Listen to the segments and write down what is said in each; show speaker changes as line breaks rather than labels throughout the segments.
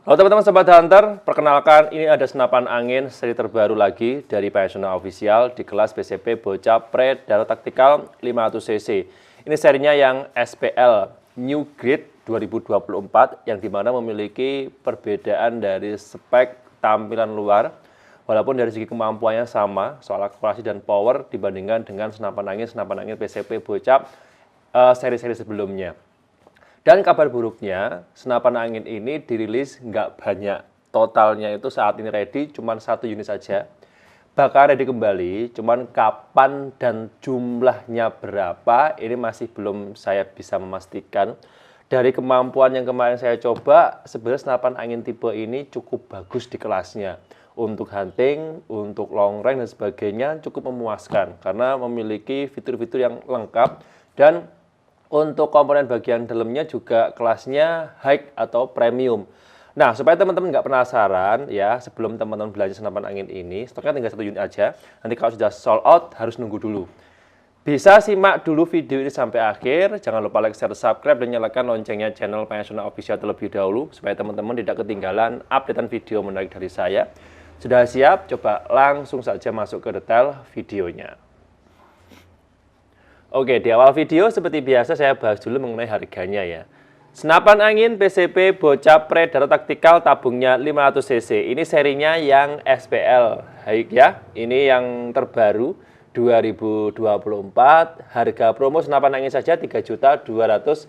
Halo teman-teman Sobat Hunter, perkenalkan ini ada senapan angin seri terbaru lagi dari Payasona Official di kelas BCP Bocah Predator Tactical 500cc. Ini serinya yang SPL New Grade 2024 yang dimana memiliki perbedaan dari spek tampilan luar walaupun dari segi kemampuannya sama soal akurasi dan power dibandingkan dengan senapan angin BCP Bocah seri-seri sebelumnya. Dan kabar buruknya, senapan angin ini dirilis nggak banyak. Totalnya itu saat ini ready cuma 1 unit saja. Bakal ready kembali, cuman kapan dan jumlahnya berapa, ini masih belum saya bisa memastikan. Dari kemampuan yang kemarin saya coba, sebenarnya senapan angin tipe ini cukup bagus di kelasnya. Untuk hunting, untuk long range dan sebagainya cukup memuaskan. Karena memiliki fitur-fitur yang lengkap dan untuk komponen bagian dalamnya juga kelasnya high atau premium. Nah, supaya teman-teman nggak penasaran ya, sebelum teman-teman belanja senapan angin ini, stoknya tinggal 1 unit aja. Nanti kalau sudah sold out, harus nunggu dulu. Bisa simak dulu video ini sampai akhir. Jangan lupa like, share, subscribe, dan nyalakan loncengnya channel Payasona Official terlebih dahulu, supaya teman-teman tidak ketinggalan updatean video menarik dari saya. Sudah siap? Coba langsung saja masuk ke detail videonya. Oke, di awal video seperti biasa saya bahas dulu mengenai harganya ya. Senapan angin BCP Bocah Predator Tactical tabungnya 500cc. Ini serinya yang SPL High ya. Ini yang terbaru 2024. Harga promo senapan angin saja Rp3.200.000.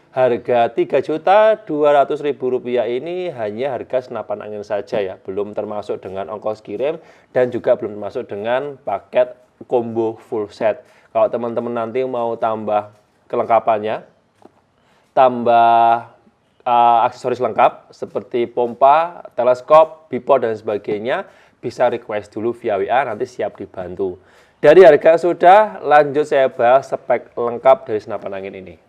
Harga Rp3.200.000 ini hanya harga senapan angin saja ya. Belum termasuk dengan ongkos kirim dan juga belum termasuk dengan paket combo full set. Kalau teman-teman nanti mau tambah kelengkapannya, tambah aksesoris lengkap seperti pompa, teleskop, bipod dan sebagainya, bisa request dulu via WA, nanti siap dibantu. Dari harga sudah, lanjut saya bahas spek lengkap dari senapan angin ini.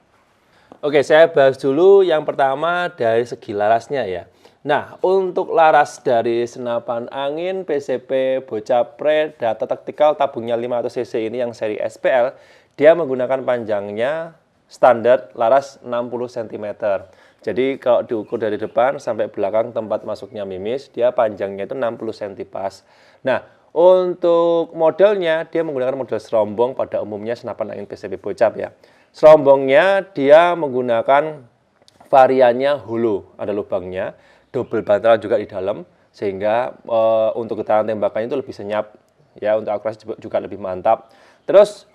Oke, saya bahas dulu yang pertama dari segi larasnya ya. Nah, untuk laras dari senapan angin BCP Bocah Predator Tactical tabungnya 500cc ini yang seri SPL, dia menggunakan panjangnya standar laras 60 cm. Jadi kalau diukur dari depan sampai belakang tempat masuknya mimis, dia panjangnya itu 60 cm pas. Nah, untuk modelnya dia menggunakan model serombong pada umumnya senapan angin BCP Bocah ya. Serombongnya dia menggunakan variannya holo, ada lubangnya. Double bantalan juga di dalam sehingga untuk getaran tembakannya itu lebih senyap ya, untuk akurasi juga lebih mantap. Terus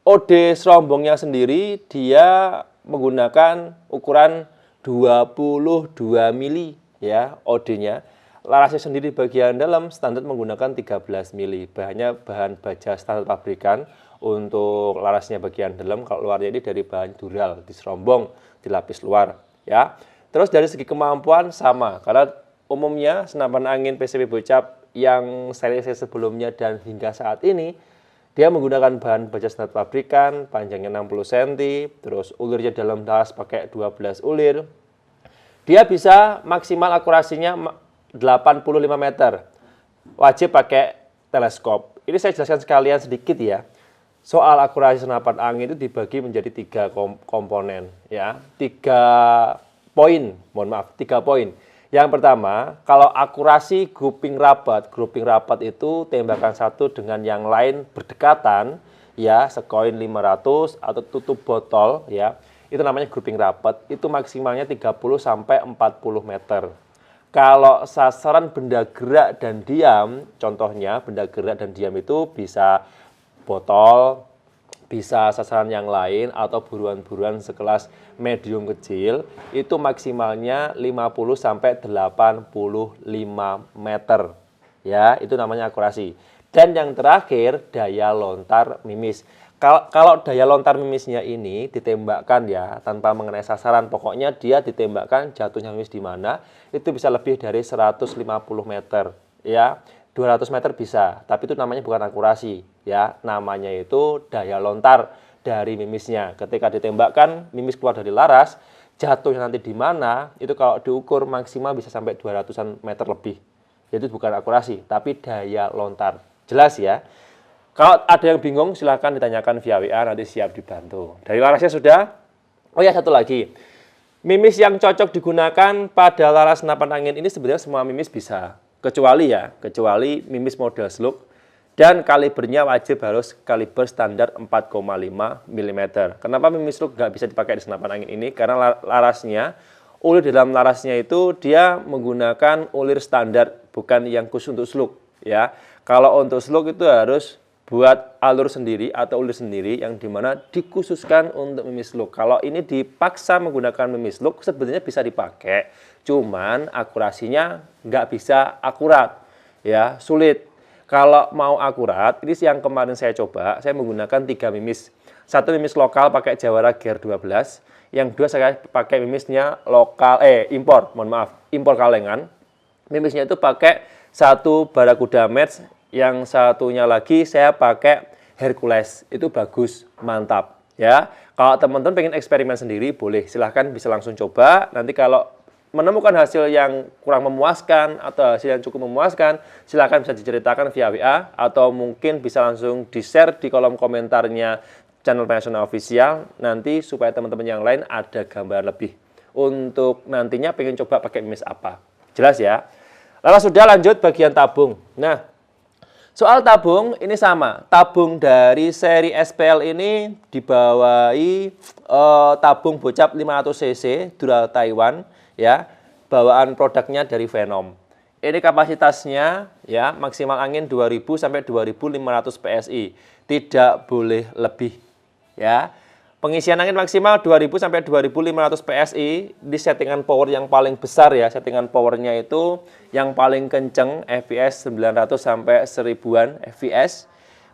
OD serombongnya sendiri dia menggunakan ukuran 22 mili ya OD-nya. Larasnya sendiri bagian dalam standar menggunakan 13 mili. Bahan baja standar pabrikan untuk larasnya bagian dalam, kalau luarnya ini dari bahan dural di serombong di lapis luar ya. Terus dari segi kemampuan sama, karena umumnya senapan angin BCP Bocah yang seri sebelumnya dan hingga saat ini, dia menggunakan bahan baja standar pabrikan, panjangnya 60 cm, terus ulirnya dalam tas pakai 12 ulir. Dia bisa maksimal akurasinya 85 meter, wajib pakai teleskop. Ini saya jelaskan sekalian sedikit ya. Soal akurasi senapan angin itu dibagi menjadi 3 komponen ya, 3 poin. Yang pertama, kalau akurasi grouping rapat itu tembakan satu dengan yang lain berdekatan ya, sekoin 500 atau tutup botol ya, itu namanya grouping rapat, itu maksimalnya 30 sampai 40 meter. Kalau sasaran benda gerak dan diam, contohnya benda gerak dan diam itu bisa botol, bisa sasaran yang lain atau buruan-buruan sekelas medium kecil, itu maksimalnya 50 sampai 85 meter. Ya, itu namanya akurasi. Dan yang terakhir daya lontar mimis. Kalau daya lontar mimisnya ini ditembakkan ya tanpa mengenai sasaran, pokoknya dia ditembakkan jatuhnya mimis di mana, itu bisa lebih dari 150 meter ya. 200 meter bisa, tapi itu namanya bukan akurasi ya, namanya itu daya lontar dari mimisnya. Ketika ditembakkan, mimis keluar dari laras, jatuhnya nanti di mana, itu kalau diukur maksimal bisa sampai 200-an meter lebih. Itu bukan akurasi, tapi daya lontar. Jelas ya? Kalau ada yang bingung, silahkan ditanyakan via WA, nanti siap dibantu. Dari larasnya sudah. Oh ya, satu lagi. Mimis yang cocok digunakan pada laras senapan angin ini sebenarnya semua mimis bisa. Kecuali mimis model slug dan kalibernya wajib harus kaliber standar 4,5 mm. Kenapa mimis slug nggak bisa dipakai di senapan angin ini? Karena larasnya, ulir di dalam larasnya itu dia menggunakan ulir standar, bukan yang khusus untuk slug. Ya, kalau untuk slug itu harus buat alur sendiri atau ulir sendiri yang dimana dikhususkan untuk mimis slug. Kalau ini dipaksa menggunakan mimis slug sebenarnya bisa dipakai, cuman akurasinya nggak bisa akurat, ya sulit. Kalau mau akurat, ini yang kemarin saya coba, saya menggunakan 3 mimis. Satu mimis lokal pakai Jawara Gear 12, yang dua saya pakai mimisnya impor kalengan. Mimisnya itu pakai satu Barakuda Match, yang satunya lagi saya pakai Hercules. Itu bagus, mantap ya. Kalau teman-teman pengen eksperimen sendiri boleh, silahkan bisa langsung coba. Nanti kalau menemukan hasil yang kurang memuaskan atau hasil yang cukup memuaskan, silahkan bisa diceritakan via WA atau mungkin bisa langsung di-share di kolom komentarnya channel Nasional Official, nanti supaya teman-teman yang lain ada gambar lebih untuk nantinya pengen coba pakai mimis apa. Jelas ya? Lalu sudah, lanjut bagian tabung. Nah, soal tabung ini sama. Tabung dari seri SPL ini dibawahi tabung bocap 500 cc Dural Taiwan ya. Bawaan produknya dari Venom. Ini kapasitasnya ya maksimal angin 2000 sampai 2500 PSI. Tidak boleh lebih ya. Pengisian angin maksimal 2000 sampai 2500 PSI di settingan power yang paling besar ya. Settingan powernya itu yang paling kenceng FPS 900 sampai 1000-an FPS.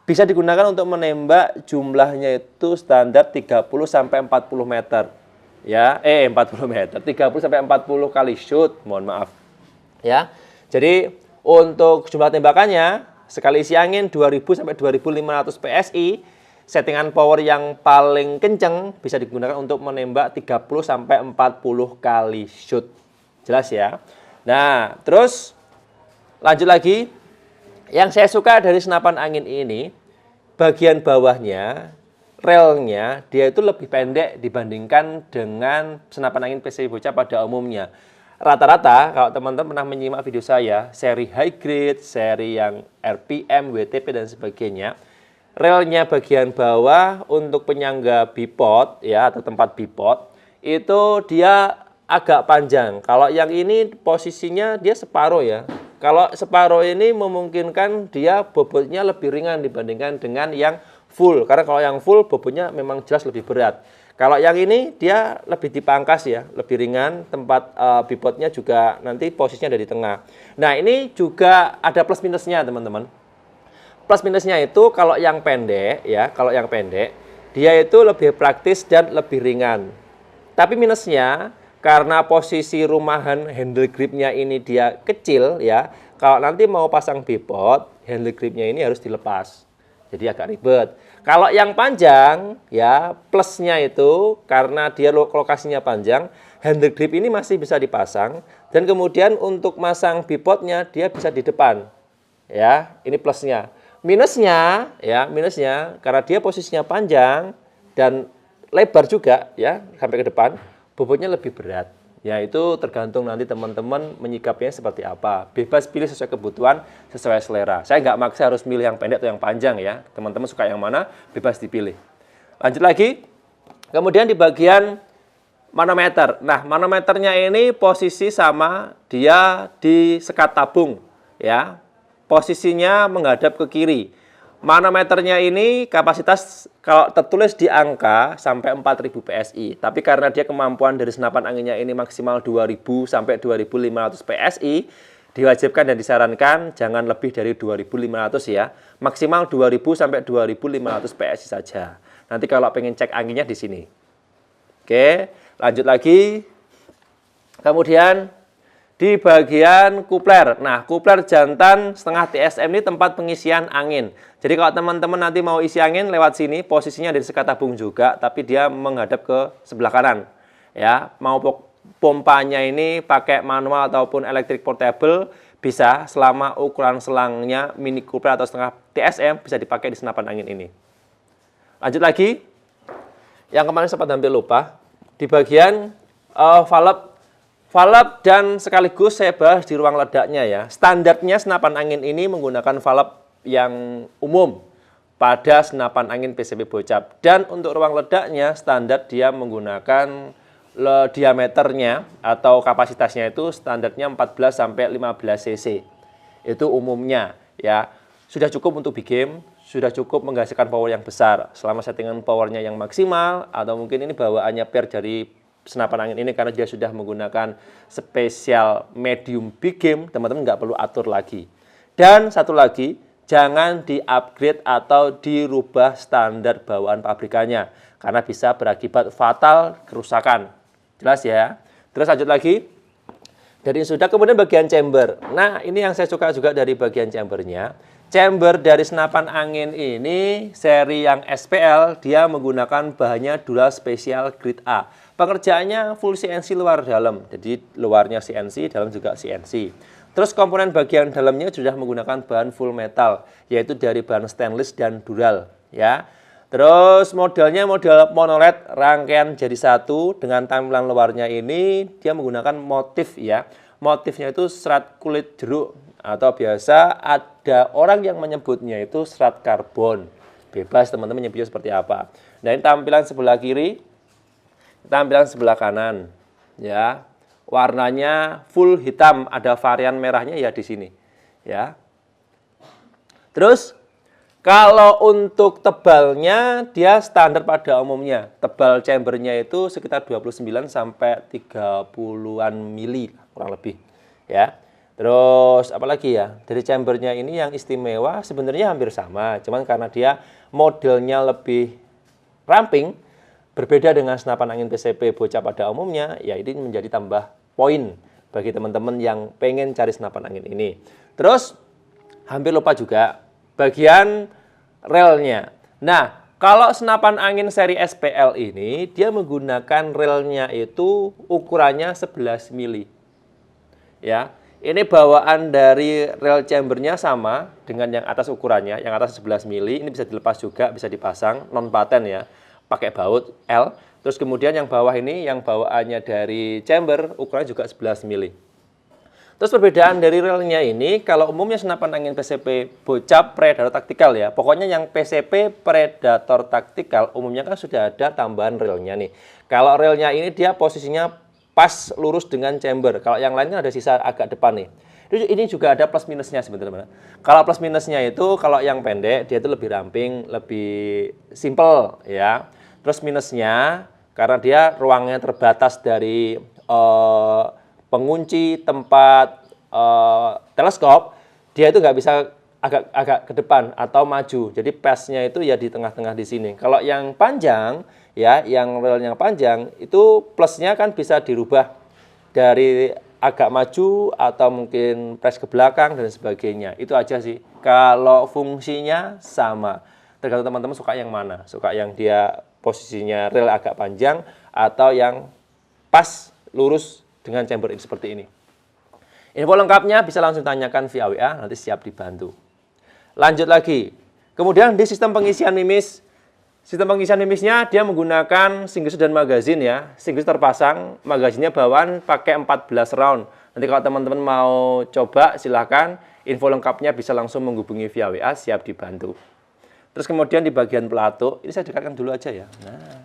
Bisa digunakan untuk menembak, jumlahnya itu standar 30 sampai 40 meter. Ya, 40 meter, 30 sampai 40 kali shoot, mohon maaf. Ya. Jadi untuk jumlah tembakannya sekali isi angin 2000 sampai 2500 PSI. Settingan power yang paling kenceng bisa digunakan untuk menembak 30 sampai 40 kali shoot. Jelas ya? Nah, terus lanjut lagi. Yang saya suka dari senapan angin ini, bagian bawahnya, relnya, dia itu lebih pendek dibandingkan dengan senapan angin PCI bocah pada umumnya. Rata-rata, kalau teman-teman pernah menyimak video saya, seri high grade, seri yang RPM, WTP, dan sebagainya, relnya bagian bawah untuk penyangga bipod ya atau tempat bipod itu dia agak panjang. Kalau yang ini posisinya dia separuh ya. Kalau separuh ini memungkinkan dia bobotnya lebih ringan dibandingkan dengan yang full. Karena kalau yang full bobotnya memang jelas lebih berat. Kalau yang ini dia lebih dipangkas ya, lebih ringan. Tempat bipodnya juga nanti posisinya ada di tengah. Nah, ini juga ada plus minusnya teman-teman. Plus minusnya itu kalau yang pendek ya, kalau yang pendek dia itu lebih praktis dan lebih ringan. Tapi minusnya karena posisi rumahan handle gripnya ini dia kecil ya. Kalau nanti mau pasang bipod, handle gripnya ini harus dilepas. Jadi agak ribet. Kalau yang panjang ya, plusnya itu karena dia lokasinya panjang, handle grip ini masih bisa dipasang dan kemudian untuk masang bipodnya dia bisa di depan. Ya, ini plusnya. Minusnya karena dia posisinya panjang dan lebar juga ya sampai ke depan, bobotnya lebih berat. Ya itu tergantung nanti teman-teman menyikapinya seperti apa. Bebas pilih sesuai kebutuhan, sesuai selera. Saya nggak maksa harus milih yang pendek atau yang panjang ya. Teman-teman suka yang mana, bebas dipilih. Lanjut lagi. Kemudian di bagian manometer. Nah, manometernya ini posisi sama dia di sekat tabung ya. Posisinya menghadap ke kiri. Manometernya ini kapasitas kalau tertulis di angka sampai 4000 PSI. Tapi karena dia kemampuan dari senapan anginnya ini maksimal 2000 sampai 2500 PSI, diwajibkan dan disarankan jangan lebih dari 2500 ya. Maksimal 2000 sampai 2500 PSI saja. Nanti kalau pengen cek anginnya di sini. Oke, lanjut lagi. Kemudian di bagian kupler. Nah, kupler jantan setengah TSM ini tempat pengisian angin. Jadi kalau teman-teman nanti mau isi angin lewat sini, posisinya dari sekat tabung juga, tapi dia menghadap ke sebelah kanan. Ya, mau pompanya ini pakai manual ataupun elektrik portable bisa selama ukuran selangnya mini kupler atau setengah TSM bisa dipakai di senapan angin ini. Lanjut lagi. Yang kemarin sempat hampir lupa, di bagian valve dan sekaligus saya bahas di ruang ledaknya ya. Standarnya senapan angin ini menggunakan valve yang umum pada senapan angin PCP Bocap. Dan untuk ruang ledaknya standar dia menggunakan diameternya atau kapasitasnya itu standarnya 14 sampai 15 cc. Itu umumnya ya. Sudah cukup untuk big game, sudah cukup menghasilkan power yang besar. Selama settingan powernya yang maksimal atau mungkin ini bawaannya pair dari senapan angin ini karena dia sudah menggunakan spesial medium big game, teman-teman nggak perlu atur lagi. Dan satu lagi, jangan di-upgrade atau dirubah standar bawaan pabrikannya karena bisa berakibat fatal kerusakan. Jelas ya? Terus lanjut lagi. Dari sudah kemudian bagian chamber. Nah, ini yang saya suka juga dari bagian chambernya. Chamber dari senapan angin ini seri yang SPL dia menggunakan bahannya Dural Special Grade A. Pengerjaannya full CNC luar dalam, jadi luarnya CNC, dalam juga CNC. Terus komponen bagian dalamnya sudah menggunakan bahan full metal, yaitu dari bahan stainless dan dural. Ya. Terus modelnya model monoled, rangkaian jadi satu dengan tampilan luarnya ini dia menggunakan motif ya. Motifnya itu serat kulit jeruk atau biasa ada orang yang menyebutnya itu serat karbon. Bebas teman-teman nyebutnya seperti apa. Nah ini tampilan sebelah kiri. Tampilan sebelah kanan, ya, warnanya full hitam, ada varian merahnya ya di sini, ya. Terus kalau untuk tebalnya dia standar pada umumnya, tebal chambernya itu sekitar 29 sampai 30-an mili kurang lebih, ya. Terus apalagi ya dari chambernya ini yang istimewa sebenarnya hampir sama, cuman karena dia modelnya lebih ramping. Berbeda dengan senapan angin PCP Bocap pada umumnya, ya ini menjadi tambah poin bagi teman-teman yang pengen cari senapan angin ini. Terus, hampir lupa juga bagian relnya. Nah, kalau senapan angin seri SPL ini, dia menggunakan relnya itu ukurannya 11 mili. Ya, ini bawaan dari rel chambernya sama dengan yang atas ukurannya, yang atas 11 mili, ini bisa dilepas juga, bisa dipasang, non paten ya. Pakai baut L, terus kemudian yang bawah ini yang bawaannya dari chamber ukurannya juga 11 mili. Terus perbedaan dari relnya ini, kalau umumnya senapan angin PCP Bocap Predator Tactical ya, pokoknya yang PCP Predator Tactical umumnya kan sudah ada tambahan relnya nih. Kalau relnya ini dia posisinya pas lurus dengan chamber, kalau yang lainnya ada sisa agak depan nih. Ini juga ada plus minusnya sebenarnya. Kalau plus minusnya itu kalau yang pendek dia itu lebih ramping, lebih simple ya. Terus minusnya karena dia ruangnya terbatas dari pengunci tempat teleskop, dia itu nggak bisa agak ke depan atau maju. Jadi pass-nya itu ya di tengah-tengah di sini. Kalau yang panjang ya, yang relnya panjang itu plusnya kan bisa dirubah dari agak maju atau mungkin press ke belakang dan sebagainya. Itu aja sih. Kalau fungsinya sama. Tergantung teman-teman suka yang mana. Suka yang dia posisinya rel agak panjang atau yang pas lurus dengan chamber ini seperti ini. Info lengkapnya bisa langsung tanyakan via WA, nanti siap dibantu. Lanjut lagi. Kemudian di sistem pengisian mimis. Sistem pengisian mimisnya dia menggunakan single dan magazine ya. Single terpasang, magazinnya bawaan pakai 14 round. Nanti kalau teman-teman mau coba silahkan. Info lengkapnya bisa langsung menghubungi via WA, siap dibantu. Terus kemudian di bagian pelatuk, ini saya dekatkan dulu aja ya. Nah,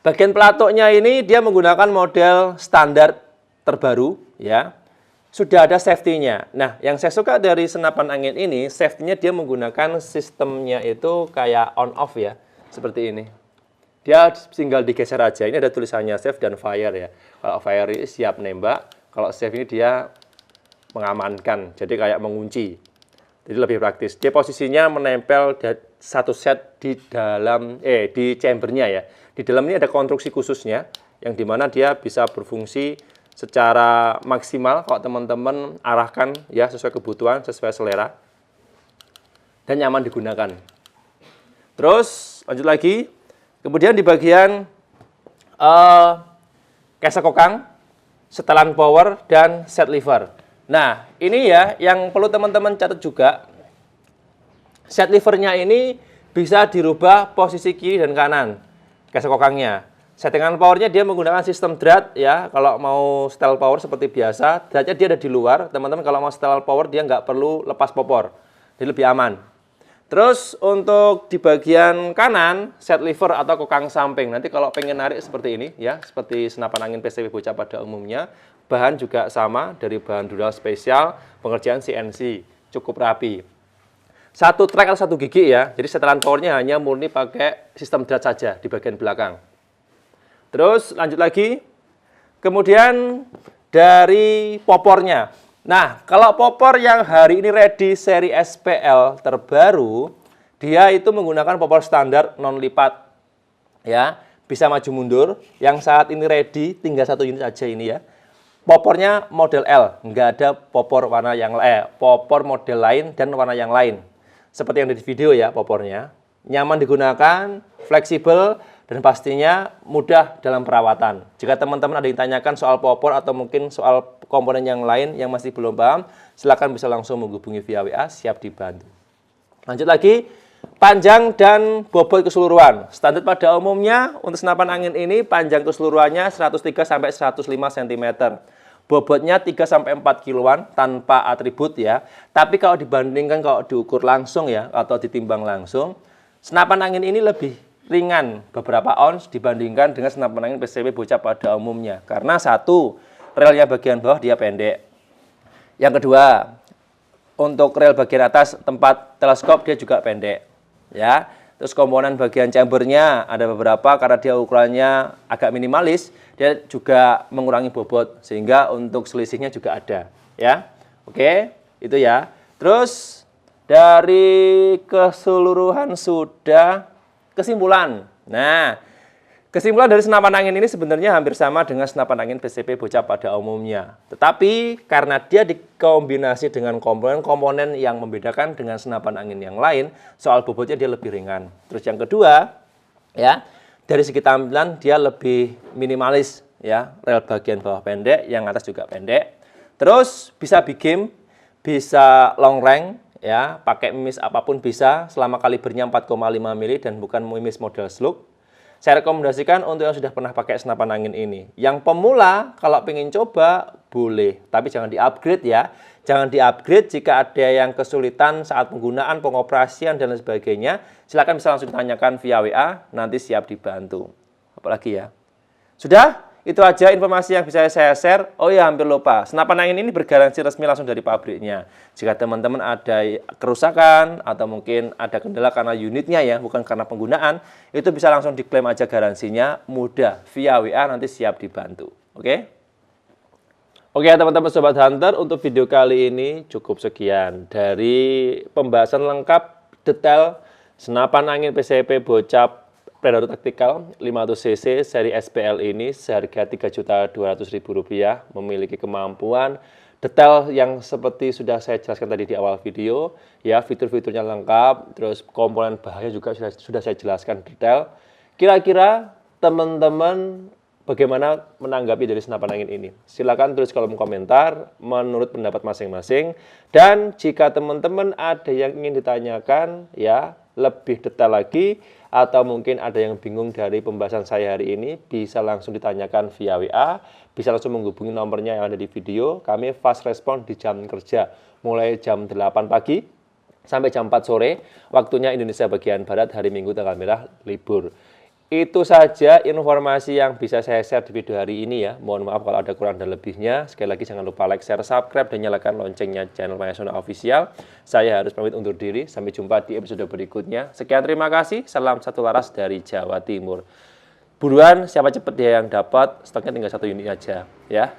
bagian pelatuknya ini dia menggunakan model standar terbaru ya. Sudah ada safety-nya. Nah, yang saya suka dari senapan angin ini, safety-nya dia menggunakan sistemnya itu kayak on-off ya. Seperti ini. Dia tinggal digeser aja. Ini ada tulisannya safe dan fire ya. Kalau fire ini siap nembak. Kalau safe ini dia mengamankan. Jadi kayak mengunci. Jadi lebih praktis. Dia posisinya menempel satu set di dalam, di chambernya ya. Di dalam ini ada konstruksi khususnya. Yang dimana dia bisa berfungsi secara maksimal kalau teman-teman arahkan ya sesuai kebutuhan, sesuai selera dan nyaman digunakan. Terus lanjut lagi, kemudian di bagian kesek kokang, setelan power dan set lever. Nah ini ya yang perlu teman-teman catat juga. Set levernya ini bisa dirubah posisi kiri dan kanan kesek kokangnya. Settingan powernya dia menggunakan sistem drat ya. Kalau mau setel power seperti biasa, dratnya dia ada di luar. Teman-teman kalau mau setel power dia nggak perlu lepas popor. Jadi lebih aman. Terus untuk di bagian kanan, set lever atau kokang samping. Nanti kalau pengen narik seperti ini ya, seperti senapan angin PCP bocah pada umumnya. Bahan juga sama dari bahan dural spesial, pengerjaan CNC, cukup rapi. Satu track atau satu gigi ya. Jadi setelan powernya hanya murni pakai sistem drat saja di bagian belakang. Terus lanjut lagi, kemudian dari popornya. Nah, kalau popor yang hari ini ready seri SPL terbaru, dia itu menggunakan popor standar non lipat, ya, bisa maju mundur. Yang saat ini ready tinggal satu unit aja ini ya. Popornya model L, nggak ada popor warna yang popor model lain dan warna yang lain. Seperti yang di video ya popornya, nyaman digunakan, fleksibel. Dan pastinya mudah dalam perawatan. Jika teman-teman ada yang tanyakan soal popor atau mungkin soal komponen yang lain yang masih belum paham, silakan bisa langsung menghubungi via WA, siap dibantu. Lanjut lagi, panjang dan bobot keseluruhan. Standar pada umumnya untuk senapan angin ini panjang keseluruhannya 103 sampai 105 cm. Bobotnya 3 sampai 4 kiloan tanpa atribut ya. Tapi kalau dibandingkan kalau diukur langsung ya atau ditimbang langsung, senapan angin ini lebih ringan beberapa ons dibandingkan dengan senapan angin PCP bocah pada umumnya. Karena satu, relnya bagian bawah dia pendek. Yang kedua, untuk rel bagian atas tempat teleskop dia juga pendek. Ya. Terus komponen bagian chambernya ada beberapa karena dia ukurannya agak minimalis, dia juga mengurangi bobot sehingga untuk selisihnya juga ada. Ya. Oke, itu ya. Terus dari keseluruhan sudah kesimpulan. Nah, kesimpulan dari senapan angin ini sebenarnya hampir sama dengan senapan angin PCP bocah pada umumnya. Tetapi karena dia dikombinasi dengan komponen-komponen yang membedakan dengan senapan angin yang lain, soal bobotnya dia lebih ringan. Terus yang kedua, ya, dari segi tampilan dia lebih minimalis, ya, rel bagian bawah pendek, yang atas juga pendek. Terus bisa big game, bisa long range, ya, pakai mimis apapun bisa selama kalibernya 4,5 mili dan bukan mimis model slug. Saya rekomendasikan untuk yang sudah pernah pakai senapan angin ini. Yang pemula kalau pengen coba boleh, tapi jangan di-upgrade ya. Jangan di-upgrade jika ada yang kesulitan saat penggunaan, pengoperasian dan lain sebagainya. Silakan bisa langsung ditanyakan via WA, nanti siap dibantu. Apalagi ya. Sudah? Itu aja informasi yang bisa saya share. Oh ya, hampir lupa. Senapan angin ini bergaransi resmi langsung dari pabriknya. Jika teman-teman ada kerusakan atau mungkin ada kendala karena unitnya ya, bukan karena penggunaan, itu bisa langsung diklaim aja garansinya. Mudah. Via WA nanti siap dibantu. Oke? Oke teman-teman Sobat Hunter, untuk video kali ini cukup sekian. Dari pembahasan lengkap, detail, senapan angin PCP bocap Predator Tactical 500cc seri SPL ini seharga Rp3.200.000, memiliki kemampuan detail yang seperti sudah saya jelaskan tadi di awal video, ya, fitur-fiturnya lengkap, terus komponen bahaya juga sudah saya jelaskan detail. Kira-kira teman-teman bagaimana menanggapi dari senapan angin ini? Silakan tulis kolom komentar menurut pendapat masing-masing, dan jika teman-teman ada yang ingin ditanyakan ya lebih detail lagi, atau mungkin ada yang bingung dari pembahasan saya hari ini, bisa langsung ditanyakan via WA, bisa langsung menghubungi nomornya yang ada di video. Kami fast respon di jam kerja, mulai jam 8 pagi sampai jam 4 sore, waktunya Indonesia bagian Barat, hari Minggu tanggal merah, libur. Itu saja informasi yang bisa saya share di video hari ini ya. Mohon maaf kalau ada kurang dan lebihnya. Sekali lagi jangan lupa like, share, subscribe, dan nyalakan loncengnya channel Mayasona Official. Saya harus pamit undur diri. Sampai jumpa di episode berikutnya. Sekian, terima kasih. Salam satu laras dari Jawa Timur. Buruan, siapa cepat dia yang dapat. Stoknya tinggal 1 unit aja ya.